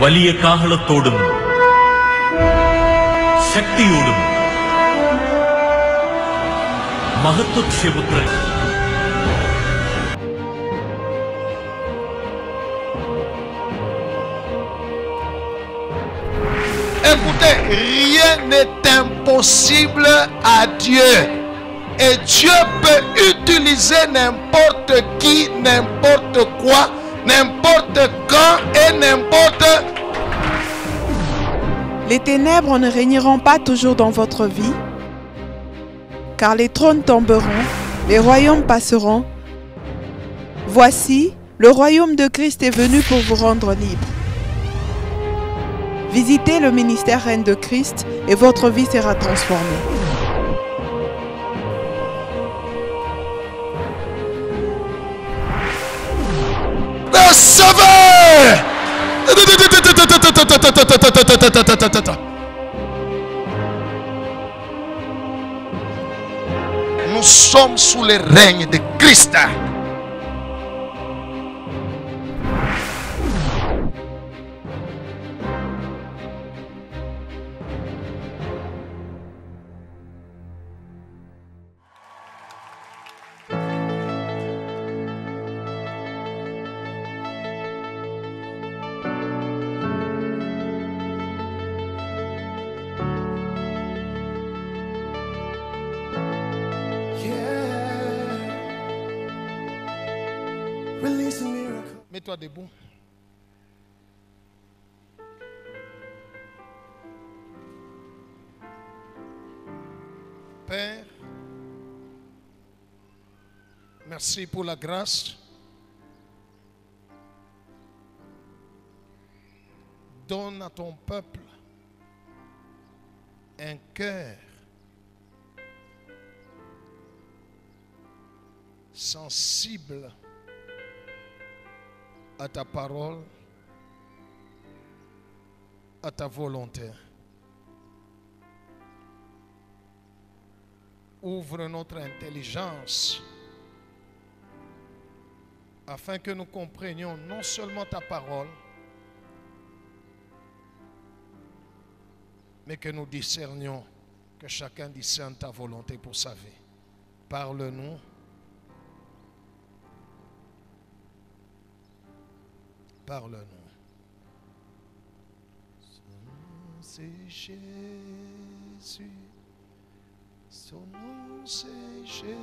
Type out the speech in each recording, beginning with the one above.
വലിയ കാഹളത്തോടും ശക്തിയോടും മഹത്വക്ഷേപുത്രൻ Écoutez, rien n'est impossible à Dieu. Et Dieu peut utiliser n'importe qui, n'importe quoi, n'importe quand et n'importe. Les ténèbres ne régneront pas toujours dans votre vie, car les trônes tomberont, les royaumes passeront. Voici, le royaume de Christ est venu pour vous rendre libre. Visitez le ministère Reine de Christ et votre vie sera transformée. Recevez! Nous sommes sous le règne de Christ. Mets-toi debout. Père, merci pour la grâce. Donne à ton peuple un cœur sensible à ta parole, à ta volonté. Ouvre notre intelligence afin que nous comprenions non seulement ta parole, mais que nous discernions, que chacun discerne ta volonté pour sa vie. Parle-nous. Parle-nous. C'est Jésus. Son nom c'est Jésus.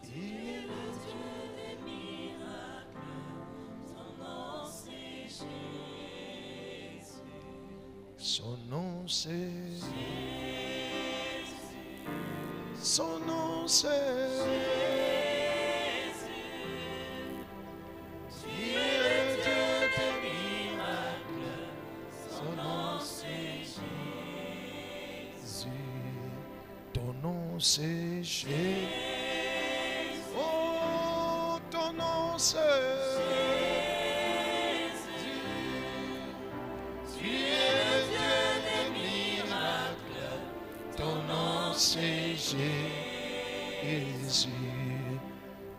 Il est le Dieu des miracles. Son nom c'est Jésus. Son nom c'est Jésus. Son nom c'est Jésus. C'est Jésus. Oh, ton nom c'est Jésus. Tu es Dieu des miracles. Ton nom c'est Jésus.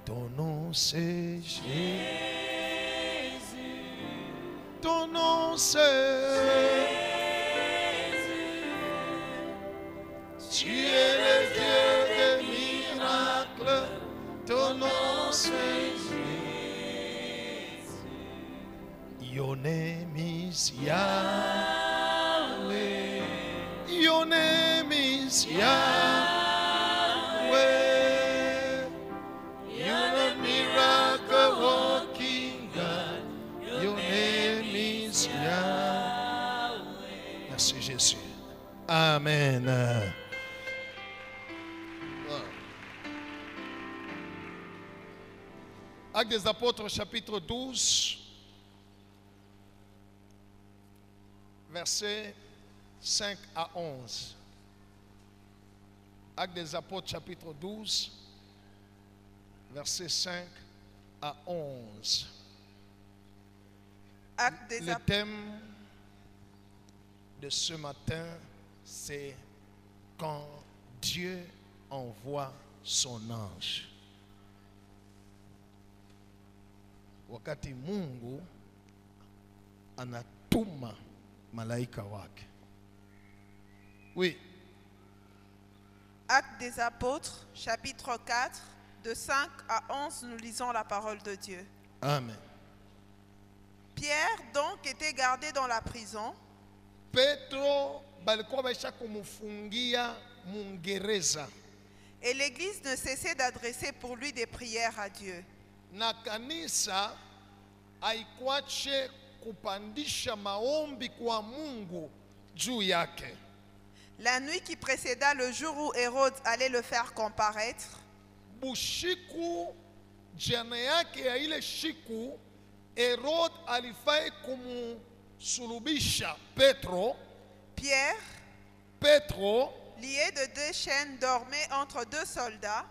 Ton nom c'est Jésus. Ton nom c'est tu es le Dieu des miracles, ton nom c'est Jésus. Your name is Yahweh. Your name is Yahweh. You're a miracle working God. Your name is Yahweh. Merci Jésus. Amen. Actes des Apôtres, chapitre 12, versets 5 à 11. Actes des Apôtres, chapitre 12, versets 5 à 11. Le thème de ce matin, c'est quand Dieu envoie son ange. wakati Mungu anatuma malaika wake. Oui. Actes des Apôtres, chapitre 4, de 5 à 11, nous lisons la parole de Dieu. Amen. Pierre donc était gardé dans la prison. Petro balikuwa baisha kumufungia mungereza. Et l'église ne cessait d'adresser pour lui des prières à Dieu. Na kanisa haikuache kupandisha maombi kwa Mungu juu yake. La nuit qui précéda le jour où Hérode allait le faire comparaître, Bushiku jana yake ya ile shiku, Herod alifai kumusulubisha Petro, lié de 2 chaînes, dormait entre 2 soldats.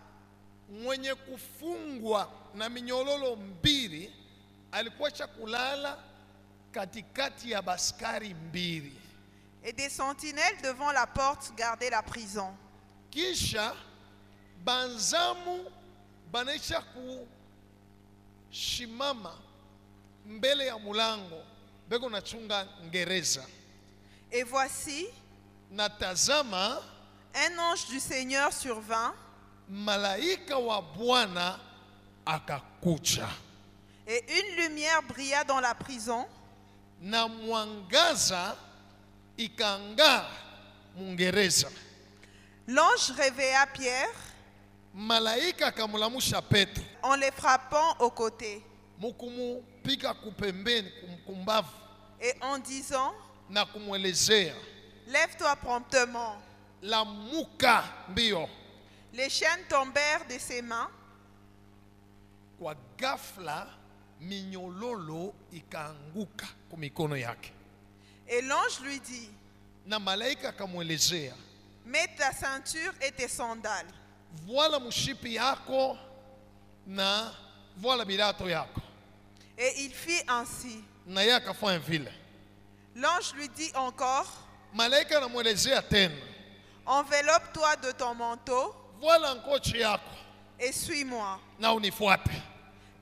mwenye kufungwa na minyololo mbili, alikuwa kulala katikati ya baskari mbili. Et des sentinelles devant la porte gardaient la prison. Kisha banzamu banesha kushimama mbele ya mulango beko nachunga ngereza. Et voici, Natazama, un ange du Seigneur survint, malaika wa Bwana akakuja, et une lumière brilla dans la prison. na mwangaza ikang'aa mungereza. L'ange réveilla Pierre Malaika akamulamusha Petro, en les frappant au côté mukumupika kupembeni kumbavu, et en disant, na kumwelezea, lève-toi promptement. lamuka mbio. Les chaînes tombèrent de ses mains. Kwa ghafla minyololo ikaanguka kwa mikono yake, Et l'ange lui dit, na malaika akamwelezea, mets ta ceinture et tes sandales. voila mushipi yako na voila birato yako. Et il fit ainsi. Na yeye akafanya vile. L'ange lui dit encore, Malaika anamwelezea tena, enveloppe-toi de ton manteau voila ngochi yako et suis-moi. na unifuate.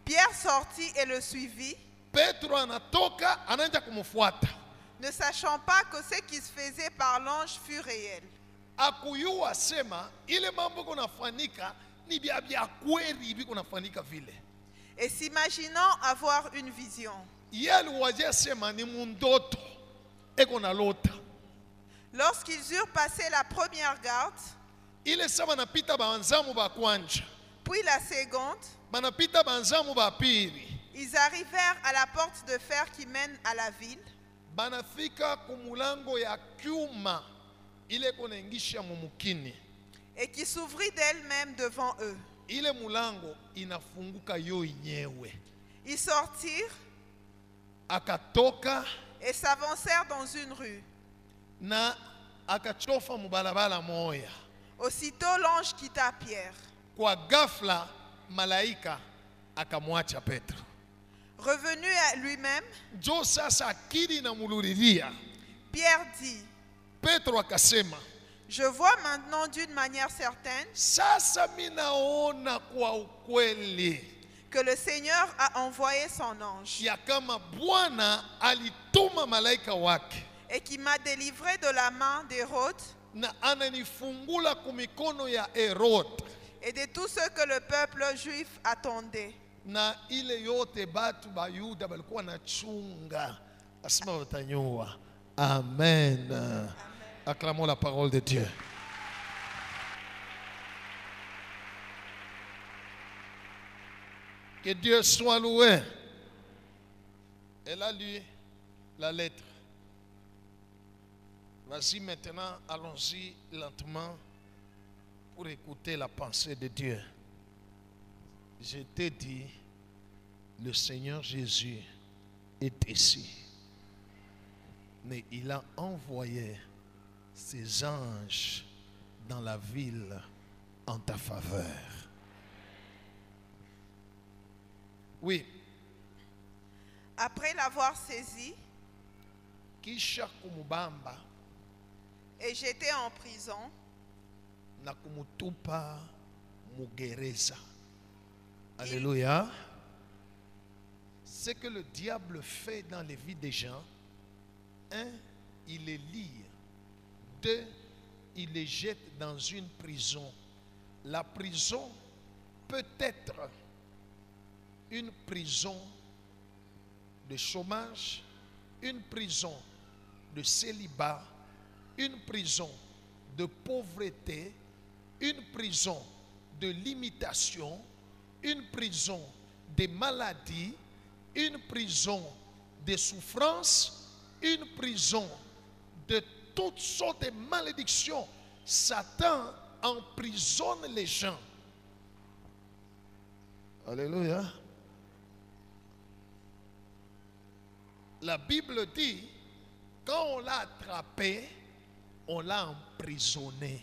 Pierre sortit et le suivit, Petro anatoka anaanza kumfuata, ne sachant pas que ce qui se faisait par l'ange fut réel. akuyua sema ile mambo kunafanyika ni bya kweli hivi kunafanyika vile. Et s'imaginant avoir une vision. Yeye aliwazia sema ni mundoto eko na lota. Lorsqu'ils eurent passé la première garde, Ile sama napita banzamu ba kwanja, puis la seconde, banapita banzamu ba pili, ils arrivèrent à la porte de fer qui mène à la ville. banafika kumulango ya kyuma ile kunaingisha mumukini. Et qui s'ouvrit d'elle-même devant eux. Ile mulango inafunguka yo yenyewe. Ils sortirent Akatoka et s'avancèrent dans une rue. na akachofa mubalabala moya. Aussitôt l'ange quitta Pierre. Kwa ghafla malaika akamwacha Petro. Revenu à lui-même, Jo sasa akili na muluriria. Pierre dit, Petro akasema, je vois maintenant d'une manière certaine sasa minaona kwa ukweli que le Seigneur a envoyé son ange ya kama Bwana alituma malaika wake et qui m'a délivré de la main d'Hérode na ananifungula kumikono ya Herod et de tout ce que le peuple juif attendait. na ile yote batu ba Yuda balikuwa na chunga, asema watanyua. Amen. Acclamons la parole de Dieu. Que Dieu soit loué. Elle a lu la lettre. Vas-y maintenant, allons-y lentement pour écouter la pensée de Dieu. Je t'ai dit, le Seigneur Jésus est ici. Mais il a envoyé ses anges dans la ville en ta faveur. Oui. Après l'avoir saisi Kisha kumubamba et jeté en prison, na kumutupa mugereza. Alléluia. ce que le diable fait dans les vies des gens, un, il les lie. Deux, il les jette dans une prison. La prison peut être une prison de chômage, une prison de célibat, une prison de pauvreté, une prison de limitation, une prison de maladie, une prison de souffrance, une prison de toutes sortes de malédictions. Satan emprisonne les gens. Alléluia. La Bible dit, quand on l'a attrapé, on l'a emprisonné.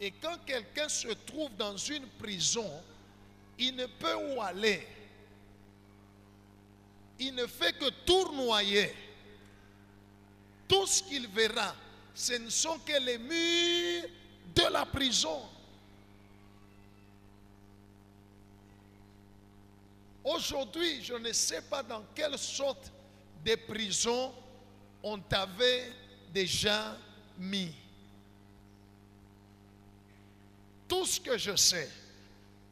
Et quand quelqu'un se trouve dans une prison, il ne peut où aller. Il ne fait que tournoyer. Tout ce qu'il verra, ce ne sont que les murs de la prison. Aujourd'hui, je ne sais pas dans quelle sorte de prison on t'avait déjà mis. Tout ce que je sais,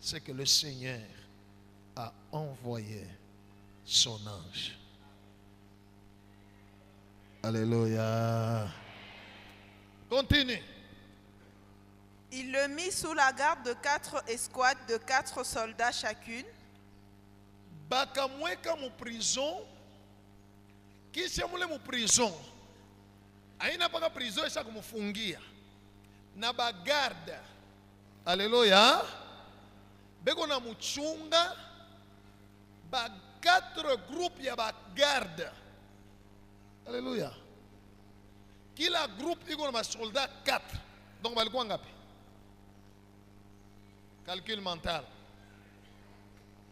c'est que le Seigneur a envoyé son ange. Alléluia. Continue. Il le mit sous la garde de 4 escouades de 4 soldats chacune. Bakamweka mu prison. Kisha mule mu prison. Aina paka prison isha kumufungia. Na bagarda. Alléluia. Beko na muchunga. Ba 4 groupes ya bagarda. Alléluia. Kila groupe iko na soldat 4. Donc balikuwa ngapi? Calcul mental.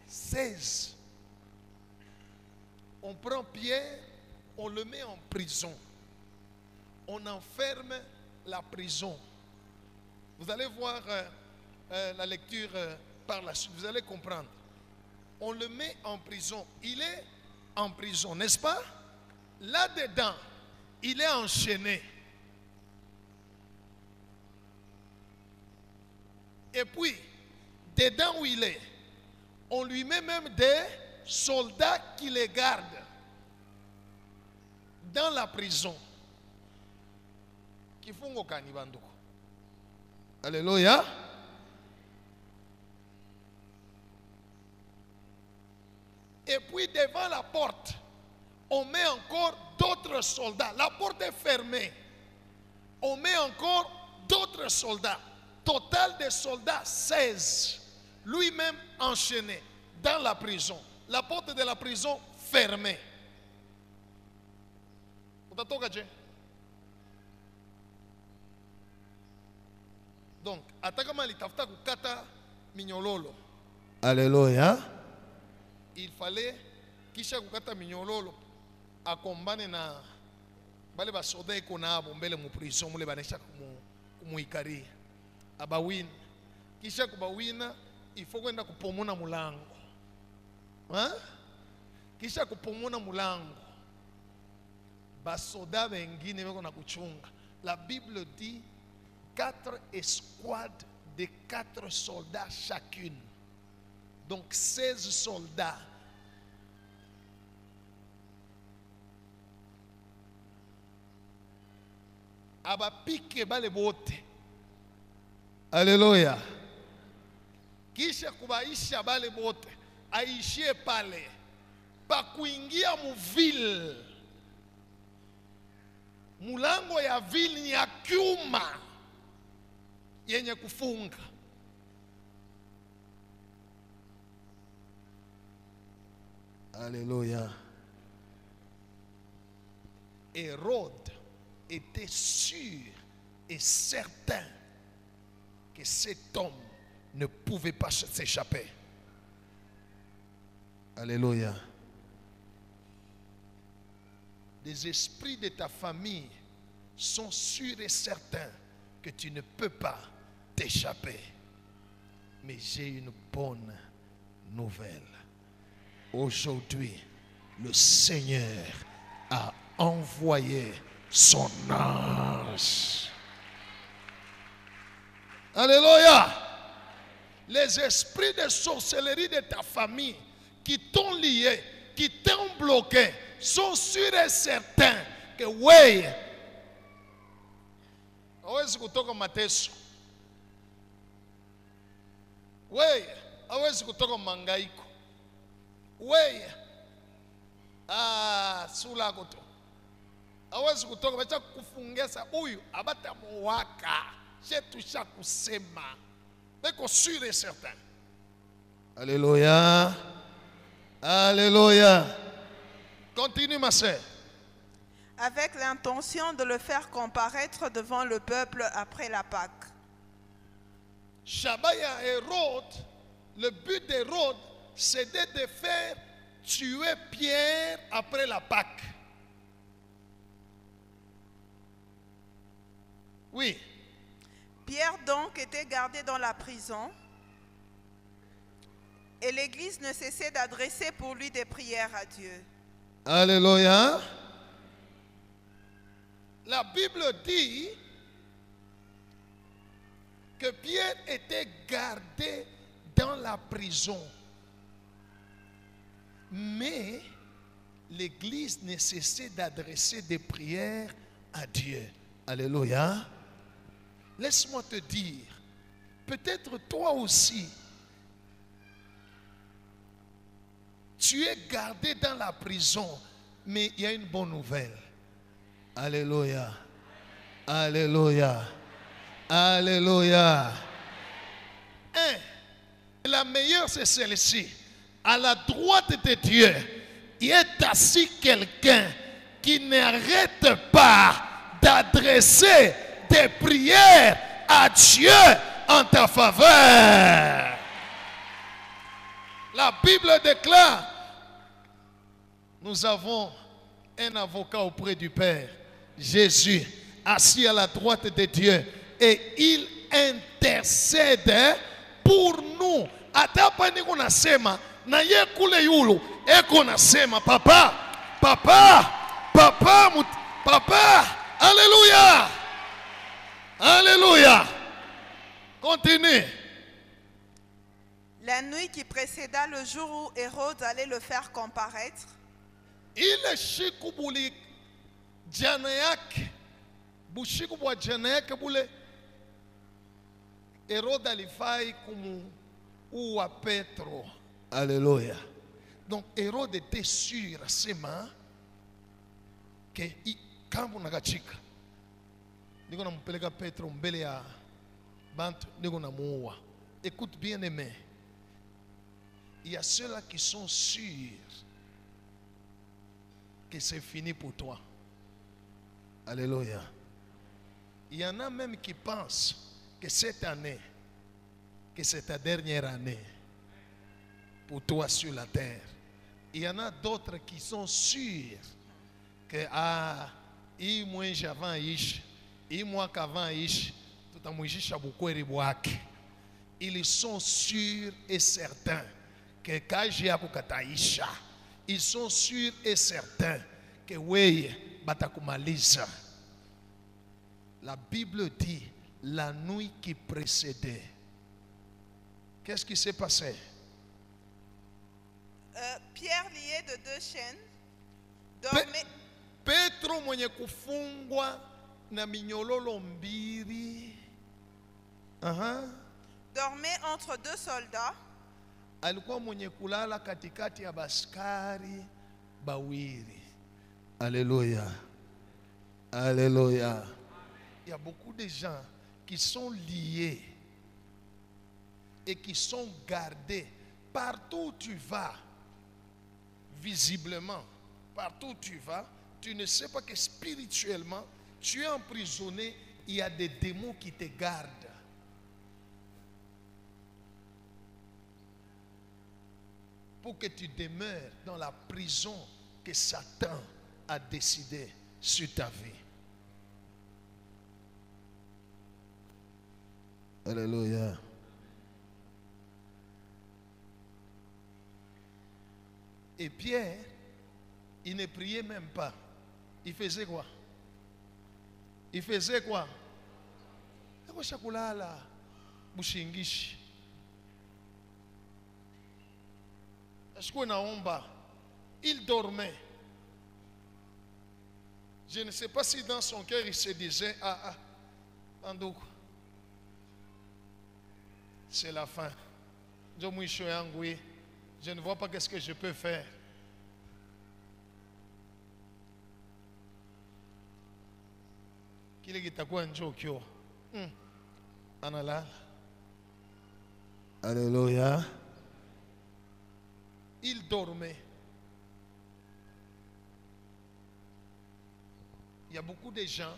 16. On prend Pierre, on le met en prison. On enferme la prison. Vous allez voir la lecture par la suite. Vous allez comprendre. On le met en prison. Il est en prison, n'est-ce pas? Là-dedans, il est enchaîné. Et puis, dedans où il est, on lui met même des soldats qui les gardent dans la prison. Kifungo kanibanduko. Alléluia. Et puis devant la porte, on met encore d'autres soldats. La porte est fermée. On met encore d'autres soldats. Total de soldats, 16. Lui-même enchaîné dans la prison. La porte de la prison fermée. Donc, atakama litafuta kukata minyololo. Alléluia. Il fallait kisha kukata minyololo akombane na bale basoda iko na abo mbele mu prison mule banesha kumuikari abawin. Kisha kubawina ifo kwenda kupomona mulango. Kisha kupomona mulango. Basoda wengine wako na kuchunga. La Bible dit 4 escouades de 4 soldats chacune. Donc 16 soldats. Aba pique bale bote. Alléluia. Kisha kubaisha bale bote. Aishie pale. Pa kuingia mu ville. Mulango ya ville ni ya kyuma yenye kufunga. Alléluia. Hérode était sûr et certain que cet homme ne pouvait pas s'échapper. Alléluia. Les esprits de ta famille sont sûrs et certains que tu ne peux pas t'échapper. Mais j'ai une bonne nouvelle. Aujourd'hui, le Seigneur a envoyé son ange. Alléluia. Les esprits de sorcellerie de ta famille qui t'ont lié, qui t'ont bloqué, sont sûrs et certains que oui, hawezi kutoka mateso, oui, hawezi kutoka mangaiko, oui, sula kuto, hawezi kutoka, bacha kufungesa huyu abata muwaka, shetusha kusema, beko sûr et certain. Alléluia. Alléluia. Continue ma sœur. avec l'intention de le faire comparaître devant le peuple après la Pâque. Shabaya Hérode, le but d'Hérode, c'était de faire tuer Pierre après la Pâque. Oui. Pierre donc était gardé dans la prison et l'Église ne cessait d'adresser pour lui des prières à Dieu. Alléluia. La Bible dit que Pierre était gardé dans la prison. Mais l'Église ne cessait d'adresser des prières à Dieu. Alléluia. Laisse-moi te dire, peut-être toi aussi, tu es gardé dans la prison, mais il y a une bonne nouvelle. Alléluia. Alléluia. Alléluia. La meilleure, c'est celle-ci. À la droite de Dieu, il est assis quelqu'un qui n'arrête pas d'adresser des prières à Dieu en ta faveur. La Bible déclare, nous avons un avocat auprès du Père, Jésus, assis à la droite de Dieu, et il intercède pour nous. Atapa niko nasema na ye kule yulu eko nasema papa, alléluia, alléluia. Continue. La nuit qui précéda le jour où Hérode allait le faire comparaître, Ile shiku buli jana yake, bushiku bwa jana yake bule, Hérode alifai kumuua Petro. Alléluia. Donc Hérode était sûr sema que kambu nakachika niko nampeleka Petro mbele ya bantu niko namuua. Écoute bien aimé, il y a ceux-là qui sont sûrs que c'est fini pour toi. Alléluia. Il y en a même qui pensent que cette année, que c'est ta dernière année pour toi sur la terre. Il y en a d'autres qui sont sûrs que hii mwezi avant ishi, hii mwaka avant ishi, tutamwishisha bukweri bwake. Ils sont sûrs et certains que kaji yako kataisha. Ils sont sûrs et certains que weye batakumaliza. La Bible dit la nuit qui précédait. Qu'est-ce qui s'est passé? Pierre lié de 2 chaînes dormait, Petro mwenye kufungwa na minyololo mbili. dormait entre 2 soldats. Alikuwa mwenye kulala katikati ya baskari bawili. Alléluia. Alléluia. Il y a beaucoup de gens qui sont liés et qui sont gardés partout où tu vas. Visiblement, partout où tu vas, tu ne sais pas que spirituellement, tu es emprisonné, il y a des démons qui te gardent. Pour que tu demeures dans la prison que Satan a décidé sur ta vie. Alléluia. Et Pierre, il ne priait même pas. Il faisait quoi? Il faisait quoi? Il dormait. Je ne sais pas si dans son cœur il se disait, Andou, c'est la fin. Je ne vois pas qu'est-ce que je peux faire. Qu'il est un jokyo. Anala. Alléluia. Il dormait. Il y a beaucoup de gens,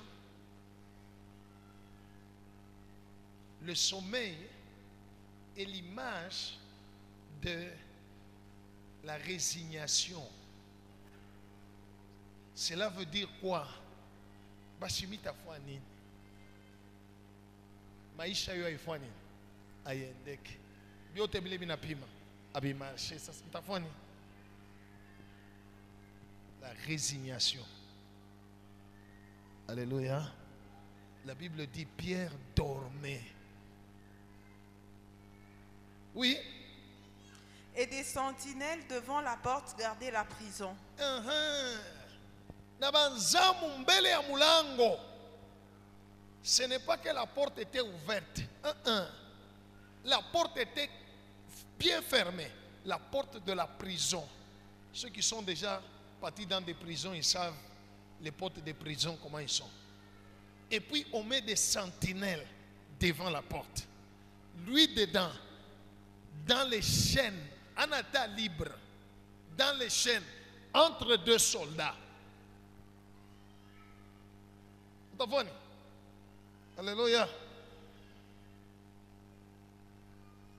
le sommeil est l'image de la résignation. Cela veut dire quoi? Bashimita fwani. Maisha yo ifwani. Ayendeke. Biote bile binapima. Abimarche ça mtafwani. La résignation. Alléluia. La Bible dit Pierre dormait. Oui. Et des sentinelles devant la porte gardaient la prison. Ce n'est pas que la porte était ouverte. La porte était bien fermée. La porte de la prison. Ceux qui sont déjà partis dans des prisons, ils savent les portes des prisons, comment ils sont. Et puis on met des sentinelles devant la porte. Lui dedans, dans les chaînes, en état libre, dans les chaînes, entre deux soldats. Alléluia.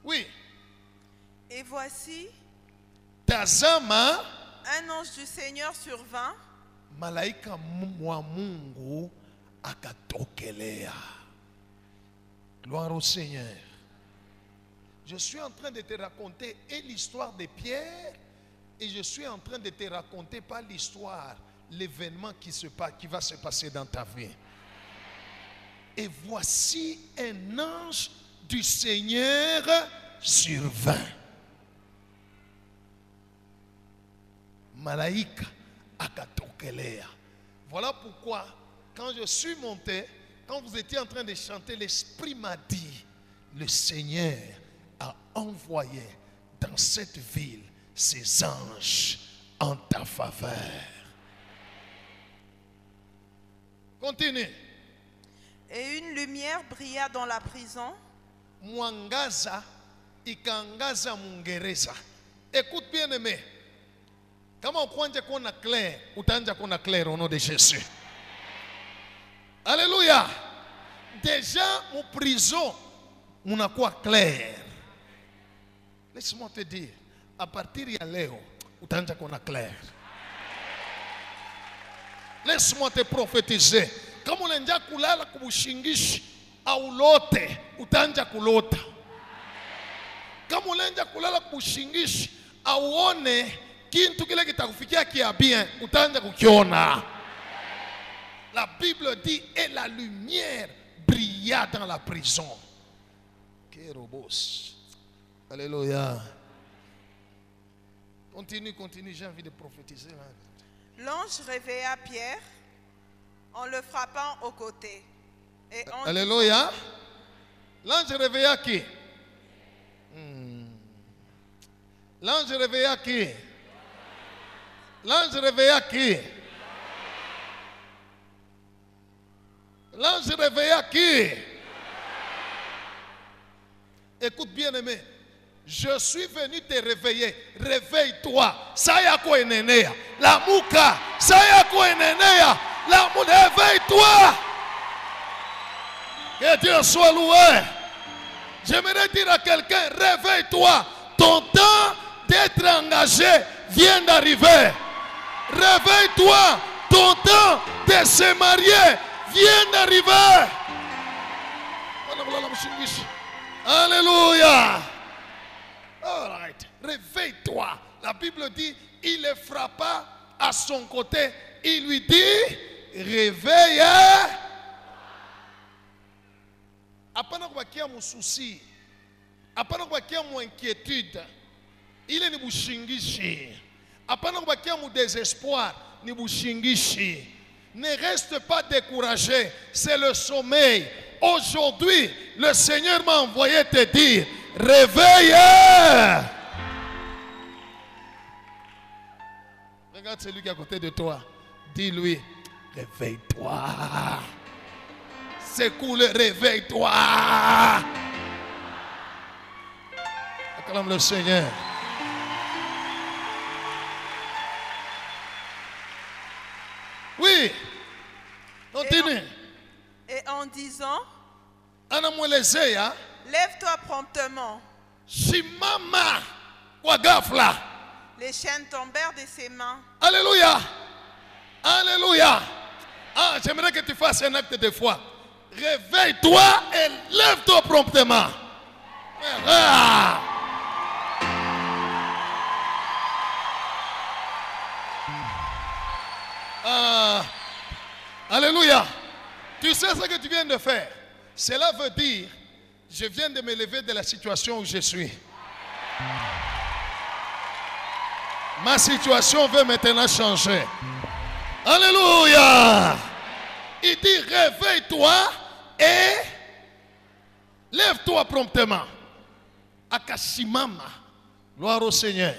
Oui. Et voici, Tazama, un ange du Seigneur survint. Malaika wa Mungu akatokelea. Gloire au Seigneur. Je suis en train de te raconter l'histoire de Pierre et je suis en train de te raconter pas l'histoire, l'événement qui va se passer dans ta vie. Et voici un ange du Seigneur survint. Malaika akatokelea. Voilà pourquoi quand je suis monté, quand vous étiez en train de chanter, l'Esprit m'a dit, le Seigneur a envoyé dans cette ville ses anges en ta faveur. Continue. Et une lumière brilla dans la prison. Mwangaza ikangaza mungereza. Écoute bien aimé. Kama ukwanje kuona clair, utaanza kuona clair au nom de Jésus. Alléluia. Déjà, mon prison, on a quoi clair. Laisse-moi te dire, à partir de leo, utaanza kuona clair. Laisse-moi te prophétiser. Kama unaanza kulala kubushingishi au lote, utaanza kulota. Kama unaanza kulala kubushingishi auone kintu kile kitakufikia kia bien, utaanza kukiona. La Bible dit et la lumière brilla dans la prison. Kérobos. Alléluia. Continue, j'ai envie de prophétiser. L'ange réveilla Pierre en le frappant au côté. Et on Alléluia. L'ange réveilla qui? L'ange réveilla qui? L'ange réveilla qui? L'ange réveilla qui? Écoute bien aimé, je suis venu te réveiller. Réveille-toi. Sayako enenea. La muka. Sayako enenea. La muka. Réveille-toi. Que Dieu soit loué. J'aimerais dire à quelqu'un, réveille-toi. Ton temps d'être engagé vient d'arriver. Réveille-toi. Ton temps de se marier vient d'arriver. Alléluia. All right. Réveille-toi. La Bible dit il le frappa à son côté. Il lui dit, réveille. Apana kubakia mon souci. Apana kubakia mon inquiétude. Il est ni bushingishi. Apana kubakia mon désespoir. Ni bushingishi. Ne reste pas découragé. C'est le sommeil. Aujourd'hui, le Seigneur m'a envoyé te dire, réveille. Regarde celui qui est à côté de toi. Dis-lui, réveille-toi. Secoue-le, réveille-toi. Acclame le Seigneur. Oui. Continue. Et en disant, Anamwelezea, lève-toi promptement. Shimama kwa ghafla. Les chaînes tombèrent de ses mains. Alléluia. Alléluia. Ah, j'aimerais que tu fasses un acte de foi. Réveille-toi et lève-toi promptement. Ah. Ah. Alléluia. Tu sais ce que tu viens de faire? Cela veut dire, je viens de me lever de la situation où je suis. Ma situation veut maintenant changer. Alléluia. Il dit, réveille-toi et lève-toi promptement. Akasimama. Gloire au Seigneur.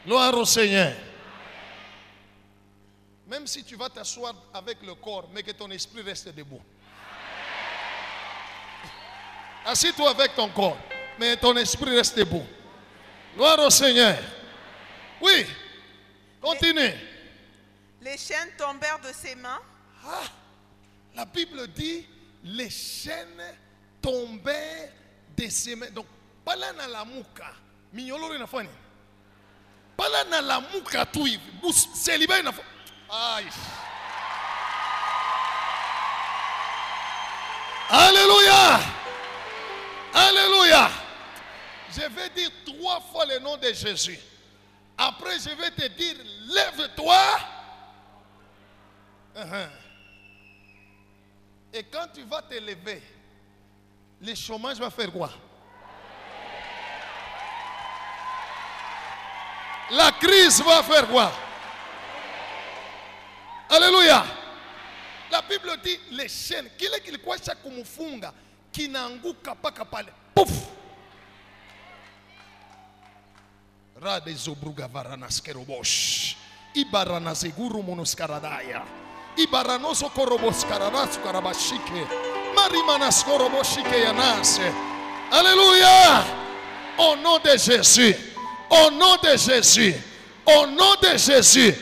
Gloire au Seigneur. Même si tu vas t'asseoir avec le corps, mais que ton esprit reste debout. Assis-toi avec ton corps, mais ton esprit reste debout. Gloire au Seigneur. Oui, continue. Les chaînes tombèrent de ses mains. Ah, la Bible dit, les chaînes tombèrent de ses mains. Donc, pas là dans la mouka. Mignolo na fani. Pas là dans la mouka tout. C'est libéré na fani. Aïe. Alléluia. Alléluia. Je vais dire 3 fois le nom de Jésus. Après, je vais te dire, lève-toi. Et quand tu vas te lever, le chômage va faire quoi? La crise va faire quoi? Alléluia. La Bible dit les chaînes. Kile kilikuwa cha kumfunga kinaanguka paka pale. Pouf. Rade zobruga varanas kerobosh. Ibarana zeguru monoskaradaya. Ibaranoso korobos karadas karabashike. Marimanas koroboshike yanase. Alléluia. Au nom de Jésus. Au nom de Jésus. Au nom de Jésus.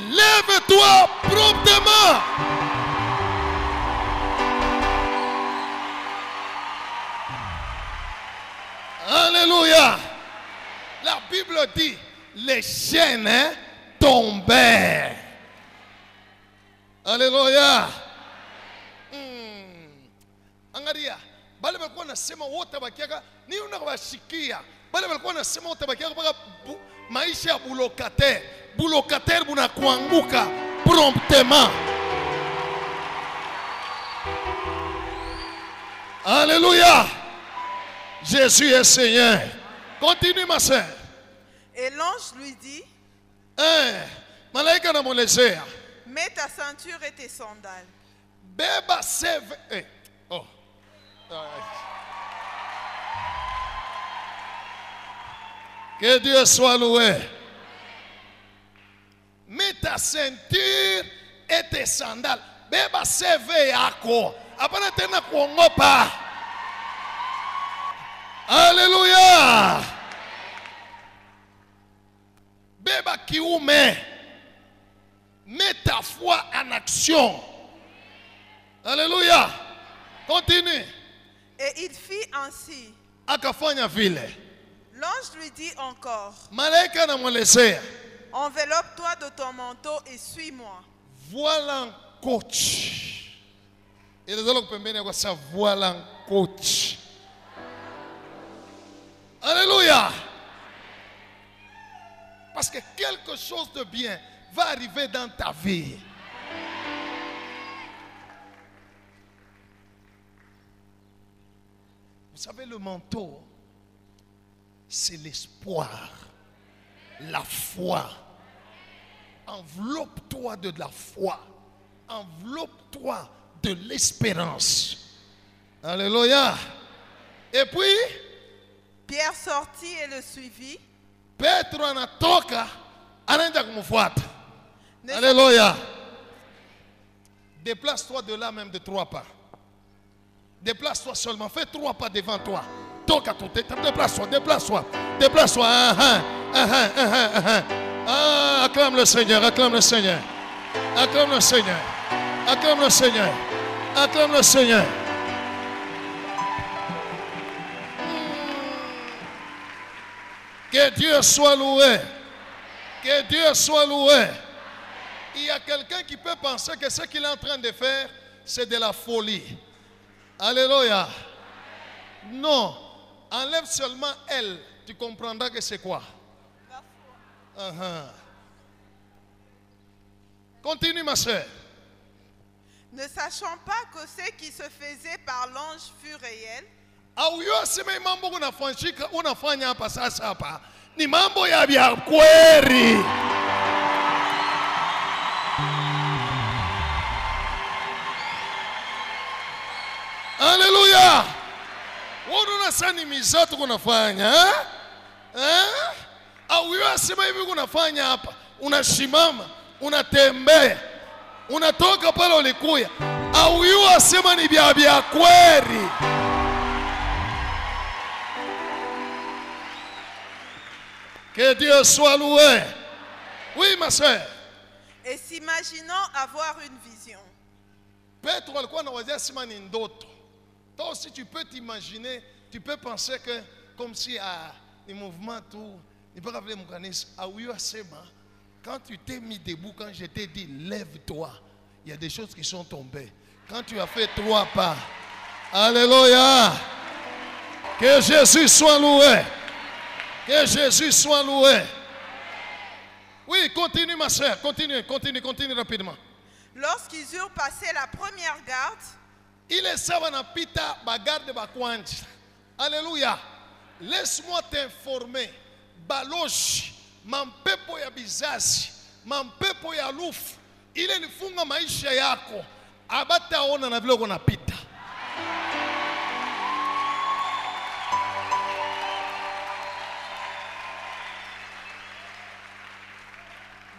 Lève-toi promptement. Alléluia. La Bible dit, les chaînes tombèrent. Alléluia. Angalia, bale balikuwa nasema wote bakiaka ni unawashikia. Bale balikuwa nasema wote bakiaka mpaka maisha ya bulokataire bunakuanguka promptement. Alléluia. Jésus est Seigneur. Continue ma soeur. Et l'ange lui dit, malaika anamwelezea, mets ta ceinture et tes sandales. Beba seve. Oh. Que Dieu soit loué. Mets ta ceinture et tes sandales. Beba seve yako. Hapana tena kuongopa. Alléluia. Beba kiume. Mets ta foi en action. Alléluia. Continue. Et il fit ainsi. Akafanya vile. L'ange lui dit encore, Malaika anamwelezea, enveloppe-toi de ton manteau et suis-moi. Voilà un coach. Et les autres pembeni kwa sa voilà un coach. Alléluia. Parce que quelque chose de bien va arriver dans ta vie. Vous savez, le manteau, c'est l'espoir, la foi. Enveloppe-toi de la foi. Enveloppe-toi de l'espérance. Alléluia. Et puis, Pierre sortit et le suivit. Petro anatoka anaenda kumfuata. Ne Alléluia. Déplace-toi de là même de 3 pas. Déplace-toi seulement. Fais 3 pas devant toi. Toka tout. Déplace-toi, déplace-toi. Déplace-toi. Ah, acclame le Seigneur, acclame le Seigneur. Acclame le Seigneur. Acclame le Seigneur. Acclame le Seigneur. Que Dieu soit loué. Que Dieu soit loué. Il y a quelqu'un qui peut penser que ce qu'il est en train de faire, c'est de la folie. Alléluia. Non. Enlève seulement elle. Tu comprendras que c'est quoi. Continue, ma soeur. Ne sachant pas que ce qui se faisait par l'ange fut réel, Auyosema mambo unafanya hapa sasa hapa ni mambo ya vya kweli. Haleluya. Wewe unasani mizoto kunafanya auyosema hivi kunafanya hapa, unashimama, unatembea, unatoka pale ulikuya, auyosema ni vya kweli. Que Dieu soit loué. Oui, ma soeur. et s'imaginant avoir une vision. Petro alikuwa anawazia sema ni ndoto. Toi aussi tu peux t'imaginer, tu peux penser que comme si les mouvements tout, il peut rappeler mon kanisa. Quand tu t'es mis debout, quand je t'ai dit lève-toi, il y a des choses qui sont tombées. Quand tu as fait 3 pas, alléluia. Que Jésus soit loué. Que Jésus soit loué. Oui, continue ma soeur, continue rapidement. Lorsqu'ils eurent passé la première garde, Il est sawa na pita bagarde bakwanja. Alléluia. Laisse-moi t'informer. Baloshi, mampepo ya bizazi, mampepo ya lufu, ile nifunga maisha yako, abataona na vile uko napita.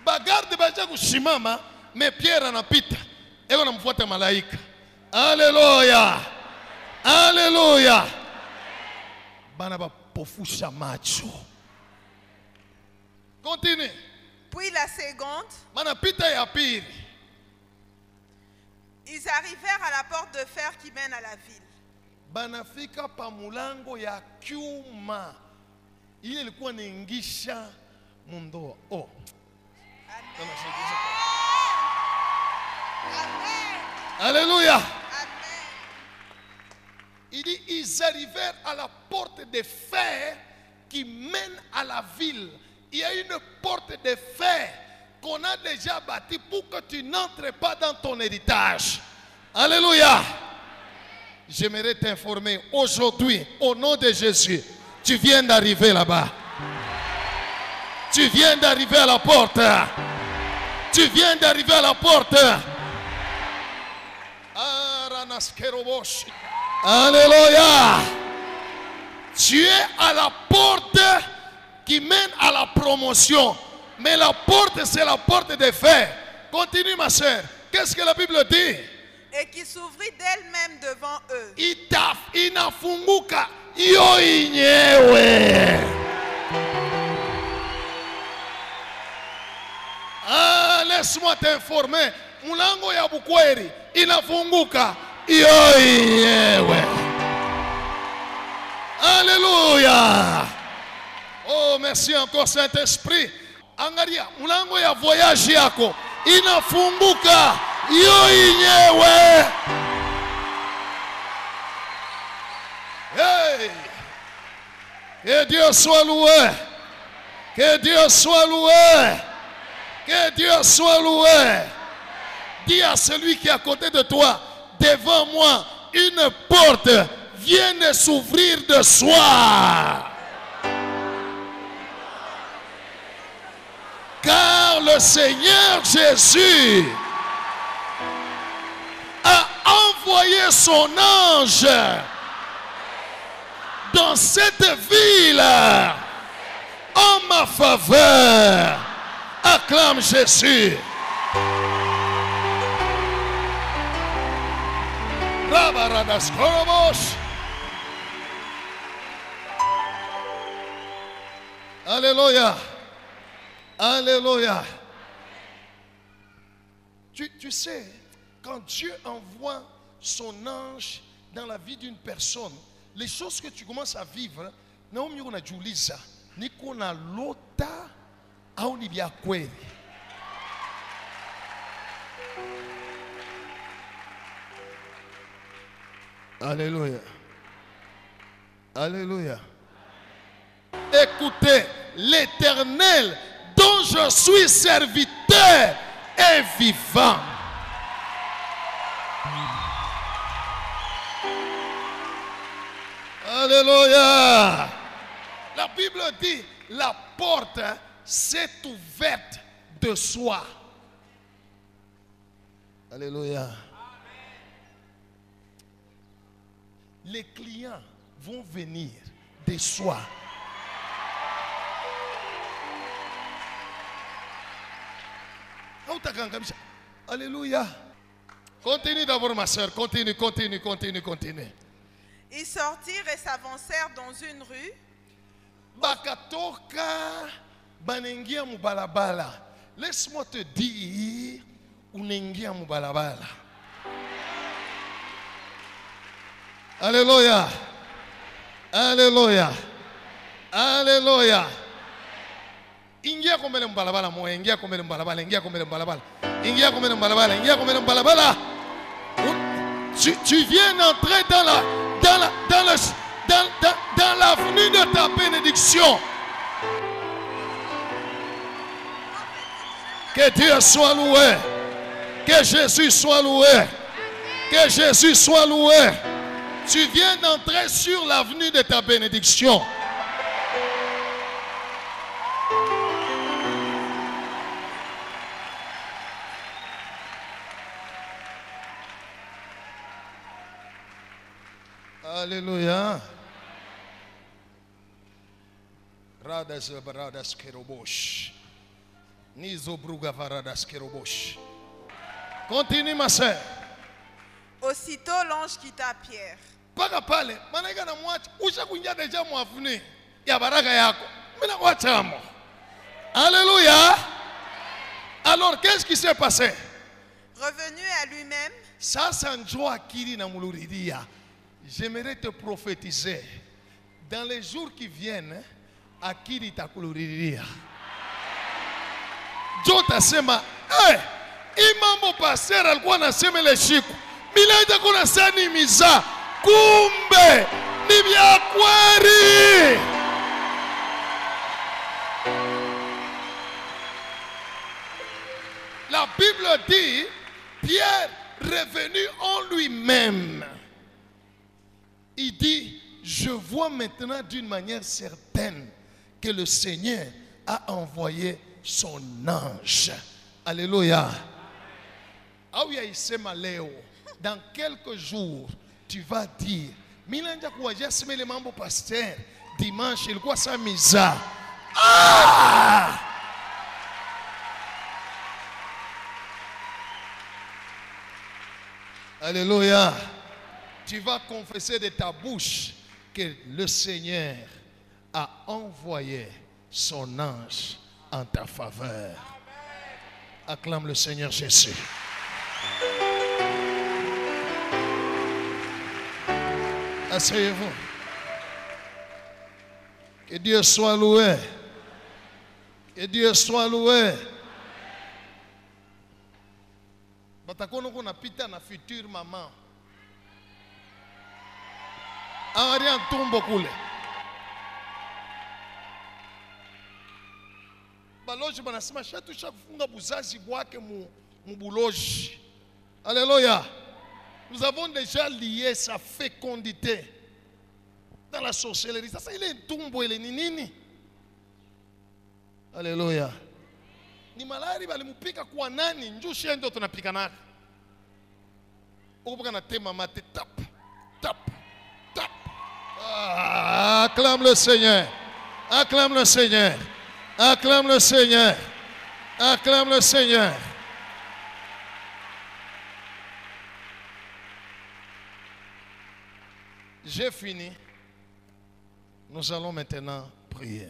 Bagarde baja kushimama, me Pierre anapita. Eko namfuata malaika. Alléluia. Alléluia. Bana ba pofusha macho. Continue. puis la seconde, Mana pita ya pili. ils arrivèrent à la porte de fer qui mène à la ville. Banafika pa mulango ya kyuma. Ile ilikuwa niingisha mundoa. Oh. Alléluia. Amen. Il dit, ils arrivèrent à la porte de fer qui mène à la ville. Il y a une porte de fer qu'on a déjà bâtie pour que tu n'entres pas dans ton héritage. Alléluia. J'aimerais t'informer aujourd'hui, au nom de Jésus, tu viens d'arriver là-bas. Tu viens d'arriver à la porte. Tu viens d'arriver à la porte. Alléluia. Tu es à la porte qui mène à la promotion. Mais la porte, c'est la porte de fer. Continue, ma soeur. Qu'est-ce que la Bible dit? Et qui s'ouvrit d'elle-même devant eux. Inafunguka iyo yenyewe. Laisse-moi t'informer. Mulango ya bukweri inafunguka iyo yenyewe. Alléluia. Oh, merci encore Saint-Esprit. Angalia, mulango ya voyage yako inafunguka iyo yenyewe. Hey! Que Dieu soit loué. Que Dieu soit loué. Que Dieu soit loué. Dis à celui qui est à côté de toi, devant moi, une porte vient de s'ouvrir de soi. Car le Seigneur Jésus a envoyé son ange dans cette ville en ma faveur. Acclame Jésus. Alléluia. Alléluia. Tu sais, quand Dieu envoie son ange dans la vie d'une personne, les choses que tu commences à vivre, Naomi on a Julisa, ni qu'on a lota, au ni bien kweli. Alléluia. Alléluia. Écoutez, l'Éternel dont je suis serviteur est vivant. Alléluia. La Bible dit, la porte s'est ouverte de soi. Alléluia. Les clients vont venir de soi. Alléluia. Continue d'abord ma soeur. Continue. Ils sortirent et s'avancèrent dans une rue. Bakatoka banengia mubalabala. Laisse-moi te dire, unengia mubalabala. Alléluia. Alléluia. Alléluia. Ingia komele mbalabala mo, ingia komele mbalabala, ingia komele mbalabala. Ingia komele mbalabala, ingia komele mbalabala. Tu viens d'entrer dans l'avenue de ta bénédiction. Que Dieu soit loué. Que Jésus soit loué. Que Jésus soit loué. Tu viens d'entrer sur l'avenue de ta bénédiction. Alléluia. Radas baradas kerobosh. Nizo bruga varadas kerobosh. Continue ma soeur. Aussitôt l'ange quitta Pierre. Paka pale, manaka na mwacha, usha kuingia deja mwafuni ya baraka yako. Mina mwacha amo. Alléluia. Alors qu'est-ce qui s'est passé? Revenu à lui-même, Sasa njoo akili na muluridia. J'aimerais te prophétiser. Dans les jours qui viennent, akili itakuluridia. Jota sema, imambo pastor alikuwa anasema ile siku. Mileta kuna sani miza. Kumbe ni vya kweli. La Bible dit, Pierre revenu en lui-même. Il dit, je vois maintenant d'une manière certaine que le Seigneur a envoyé son ange. Alléluia. Dans quelques jours, tu vas dire, Milanja kuwajia semele mambo pasteur, dimanche ilikuwa sa miza. Alléluia. Tu vas confesser de ta bouche que le Seigneur a envoyé son ange en ta faveur. Acclame le Seigneur Jésus. Asseyez-vous. Que Dieu soit loué. Que Dieu soit loué. Batakono kuna pita na future maman. Angalia tumbo kule. baloji banasema shatusha kufunga buzazi bwake mu buloji. Alléluia. Nous avons déjà lié sa fécondité dans la sorcellerie. Ça il est tumbo ile ni nini? Alléluia. Ni malari balimupika kwa nani? Njoo ndio tunapika naka. Ubuka na tema mate tap tap tap. Ah, acclame le Seigneur. Acclame le Seigneur. Acclame le Seigneur. Acclame le Seigneur. J'ai fini. Nous allons maintenant prier.